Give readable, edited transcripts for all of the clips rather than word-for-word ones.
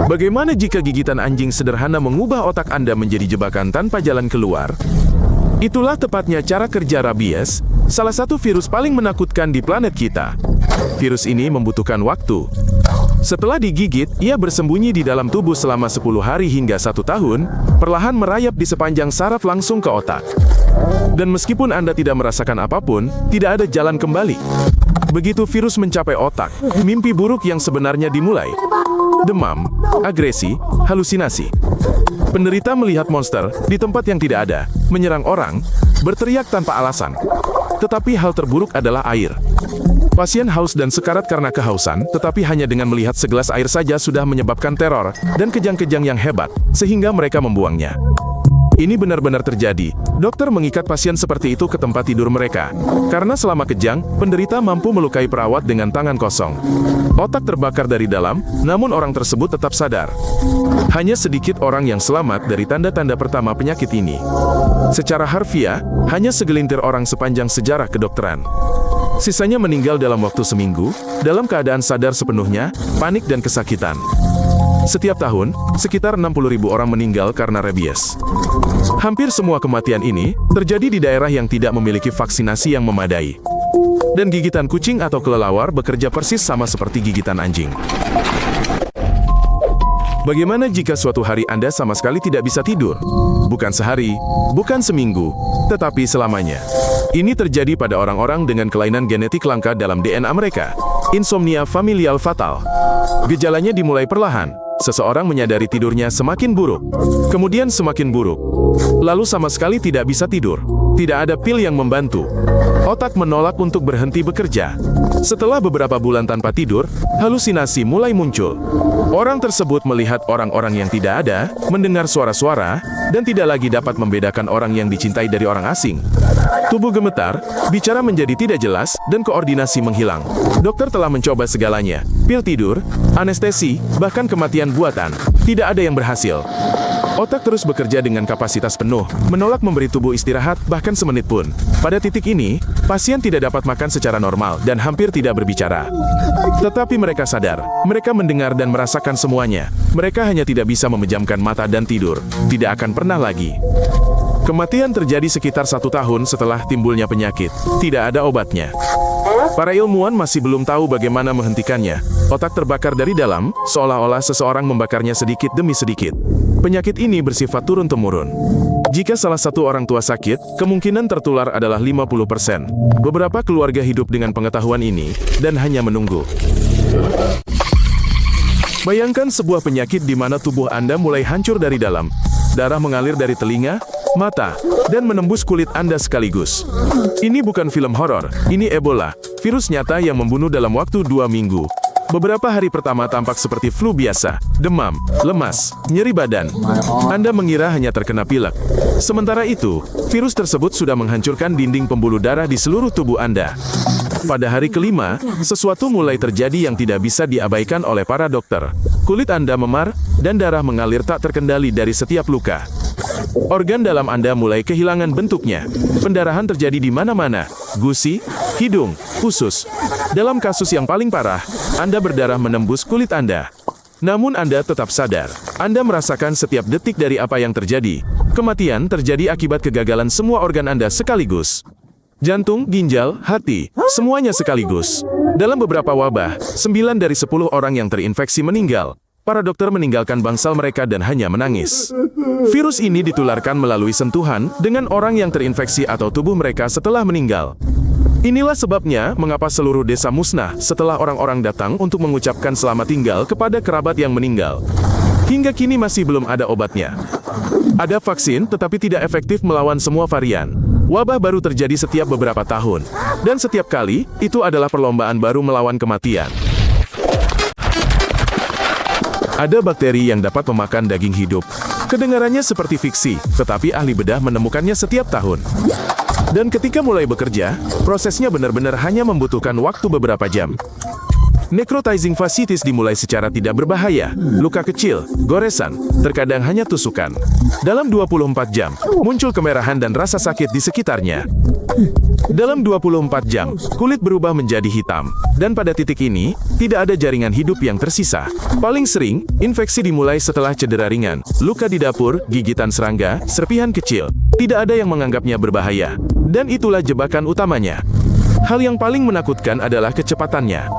Bagaimana jika gigitan anjing sederhana mengubah otak Anda menjadi jebakan tanpa jalan keluar? Itulah tepatnya cara kerja rabies, salah satu virus paling menakutkan di planet kita. Virus ini membutuhkan waktu. Setelah digigit, ia bersembunyi di dalam tubuh selama 10 hari hingga 1 tahun, perlahan merayap di sepanjang saraf langsung ke otak. Dan meskipun Anda tidak merasakan apapun, tidak ada jalan kembali. Begitu virus mencapai otak, mimpi buruk yang sebenarnya dimulai. Demam, agresi, halusinasi. Penderita melihat monster di tempat yang tidak ada, menyerang orang, berteriak tanpa alasan. Tetapi hal terburuk adalah air. Pasien haus dan sekarat karena kehausan, tetapi hanya dengan melihat segelas air saja sudah menyebabkan teror dan kejang-kejang yang hebat, sehingga mereka membuangnya. Ini benar-benar terjadi. Dokter mengikat pasien seperti itu ke tempat tidur mereka. Karena selama kejang, penderita mampu melukai perawat dengan tangan kosong. Otak terbakar dari dalam, namun orang tersebut tetap sadar. Hanya sedikit orang yang selamat dari tanda-tanda pertama penyakit ini. Secara harfiah, hanya segelintir orang sepanjang sejarah kedokteran. Sisanya meninggal dalam waktu seminggu, dalam keadaan sadar sepenuhnya, panik dan kesakitan. Setiap tahun, sekitar 60.000 orang meninggal karena rabies. Hampir semua kematian ini terjadi di daerah yang tidak memiliki vaksinasi yang memadai. Dan gigitan kucing atau kelelawar bekerja persis sama seperti gigitan anjing. Bagaimana jika suatu hari Anda sama sekali tidak bisa tidur? Bukan sehari, bukan seminggu, tetapi selamanya. Ini terjadi pada orang-orang dengan kelainan genetik langka dalam DNA mereka. Insomnia familial fatal. Gejalanya dimulai perlahan. Seseorang menyadari tidurnya semakin buruk, kemudian semakin buruk. Lalu sama sekali tidak bisa tidur. Tidak ada pil yang membantu. Otak menolak untuk berhenti bekerja. Setelah beberapa bulan tanpa tidur, halusinasi mulai muncul. Orang tersebut melihat orang-orang yang tidak ada, mendengar suara-suara, dan tidak lagi dapat membedakan orang yang dicintai dari orang asing. Tubuh gemetar, bicara menjadi tidak jelas, dan koordinasi menghilang. Dokter telah mencoba segalanya. Pil tidur, anestesi, bahkan kematian buatan. Tidak ada yang berhasil. Otak terus bekerja dengan kapasitas penuh, menolak memberi tubuh istirahat bahkan semenit pun. Pada titik ini, pasien tidak dapat makan secara normal dan hampir tidak berbicara. Tetapi mereka sadar, mereka mendengar dan merasakan semuanya. Mereka hanya tidak bisa memejamkan mata dan tidur. Tidak akan pernah lagi. Kematian terjadi sekitar 1 tahun setelah timbulnya penyakit. Tidak ada obatnya. Para ilmuwan masih belum tahu bagaimana menghentikannya. Otak terbakar dari dalam, seolah-olah seseorang membakarnya sedikit demi sedikit. Penyakit ini bersifat turun-temurun. Jika salah satu orang tua sakit, kemungkinan tertular adalah 50%. Beberapa keluarga hidup dengan pengetahuan ini, dan hanya menunggu. Bayangkan sebuah penyakit di mana tubuh Anda mulai hancur dari dalam. Darah mengalir dari telinga, mata, dan menembus kulit Anda sekaligus. Ini bukan film horor, ini Ebola, virus nyata yang membunuh dalam waktu 2 minggu. Beberapa hari pertama tampak seperti flu biasa, demam, lemas, nyeri badan. Anda mengira hanya terkena pilek. Sementara itu, virus tersebut sudah menghancurkan dinding pembuluh darah di seluruh tubuh Anda. Pada hari kelima, sesuatu mulai terjadi yang tidak bisa diabaikan oleh para dokter. Kulit Anda memar, dan darah mengalir tak terkendali dari setiap luka. Organ dalam Anda mulai kehilangan bentuknya. Pendarahan terjadi di mana-mana, gusi, hidung, usus. Dalam kasus yang paling parah, Anda berdarah menembus kulit Anda. Namun Anda tetap sadar. Anda merasakan setiap detik dari apa yang terjadi. Kematian terjadi akibat kegagalan semua organ Anda sekaligus. Jantung, ginjal, hati, semuanya sekaligus. Dalam beberapa wabah, 9 dari 10 orang yang terinfeksi meninggal. Para dokter meninggalkan bangsal mereka dan hanya menangis. Virus ini ditularkan melalui sentuhan dengan orang yang terinfeksi atau tubuh mereka setelah meninggal. Inilah sebabnya mengapa seluruh desa musnah setelah orang-orang datang untuk mengucapkan selamat tinggal kepada kerabat yang meninggal. Hingga kini masih belum ada obatnya. Ada vaksin tetapi tidak efektif melawan semua varian. Wabah baru terjadi setiap beberapa tahun. Dan setiap kali, itu adalah perlombaan baru melawan kematian. Ada bakteri yang dapat memakan daging hidup. Kedengarannya seperti fiksi, tetapi ahli bedah menemukannya setiap tahun. Dan ketika mulai bekerja, prosesnya benar-benar hanya membutuhkan waktu beberapa jam. Necrotizing fasciitis dimulai secara tidak berbahaya, luka kecil, goresan, terkadang hanya tusukan. Dalam 24 jam, muncul kemerahan dan rasa sakit di sekitarnya. Dalam 24 jam, kulit berubah menjadi hitam. Dan pada titik ini, tidak ada jaringan hidup yang tersisa. Paling sering, infeksi dimulai setelah cedera ringan, luka di dapur, gigitan serangga, serpihan kecil. Tidak ada yang menganggapnya berbahaya. Dan itulah jebakan utamanya. Hal yang paling menakutkan adalah kecepatannya.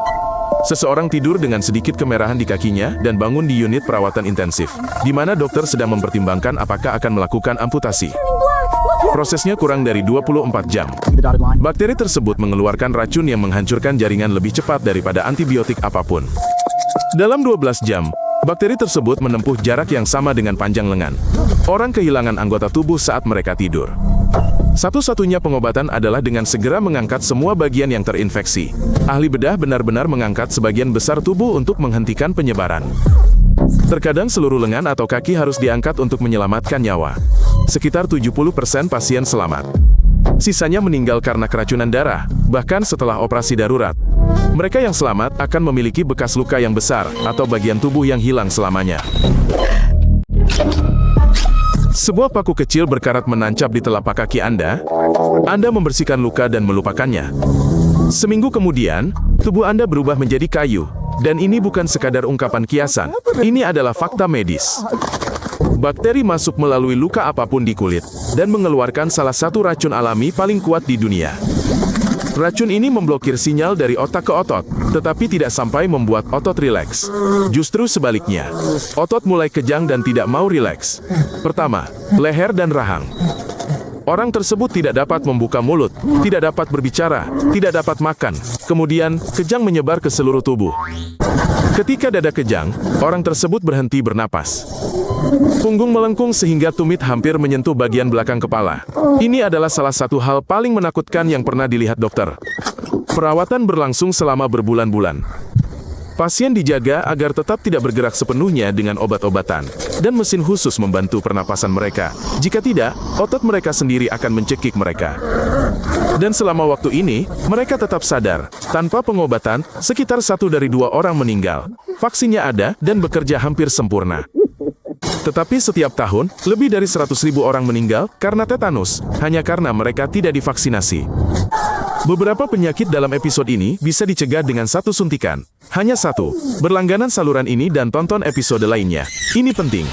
Seseorang tidur dengan sedikit kemerahan di kakinya dan bangun di unit perawatan intensif, di mana dokter sedang mempertimbangkan apakah akan melakukan amputasi. Prosesnya kurang dari 24 jam. Bakteri tersebut mengeluarkan racun yang menghancurkan jaringan lebih cepat daripada antibiotik apapun. Dalam 12 jam, bakteri tersebut menempuh jarak yang sama dengan panjang lengan. Orang kehilangan anggota tubuh saat mereka tidur. Satu-satunya pengobatan adalah dengan segera mengangkat semua bagian yang terinfeksi. Ahli bedah benar-benar mengangkat sebagian besar tubuh untuk menghentikan penyebaran. Terkadang seluruh lengan atau kaki harus diangkat untuk menyelamatkan nyawa. Sekitar 70% pasien selamat. Sisanya meninggal karena keracunan darah, bahkan setelah operasi darurat. Mereka yang selamat akan memiliki bekas luka yang besar atau bagian tubuh yang hilang selamanya. Sebuah paku kecil berkarat menancap di telapak kaki Anda. Anda membersihkan luka dan melupakannya. Seminggu kemudian, tubuh Anda berubah menjadi kayu. Dan ini bukan sekadar ungkapan kiasan. Ini adalah fakta medis. Bakteri masuk melalui luka apapun di kulit dan mengeluarkan salah satu racun alami paling kuat di dunia. Racun ini memblokir sinyal dari otak ke otot, tetapi tidak sampai membuat otot rileks. Justru sebaliknya, otot mulai kejang dan tidak mau rileks. Pertama, leher dan rahang. Orang tersebut tidak dapat membuka mulut, tidak dapat berbicara, tidak dapat makan. Kemudian, kejang menyebar ke seluruh tubuh. Ketika dada kejang, orang tersebut berhenti bernapas. Punggung melengkung sehingga tumit hampir menyentuh bagian belakang kepala. Ini adalah salah satu hal paling menakutkan yang pernah dilihat dokter. Perawatan berlangsung selama berbulan-bulan. Pasien dijaga agar tetap tidak bergerak sepenuhnya dengan obat-obatan, dan mesin khusus membantu pernapasan mereka. Jika tidak, otot mereka sendiri akan mencekik mereka. Dan selama waktu ini, mereka tetap sadar. Tanpa pengobatan, sekitar 1 dari 2 orang meninggal. Vaksinnya ada dan bekerja hampir sempurna. Tetapi setiap tahun, lebih dari 100.000 orang meninggal karena tetanus, hanya karena mereka tidak divaksinasi. Beberapa penyakit dalam episode ini bisa dicegah dengan 1 suntikan. Hanya 1. Berlangganan saluran ini dan tonton episode lainnya. Ini penting.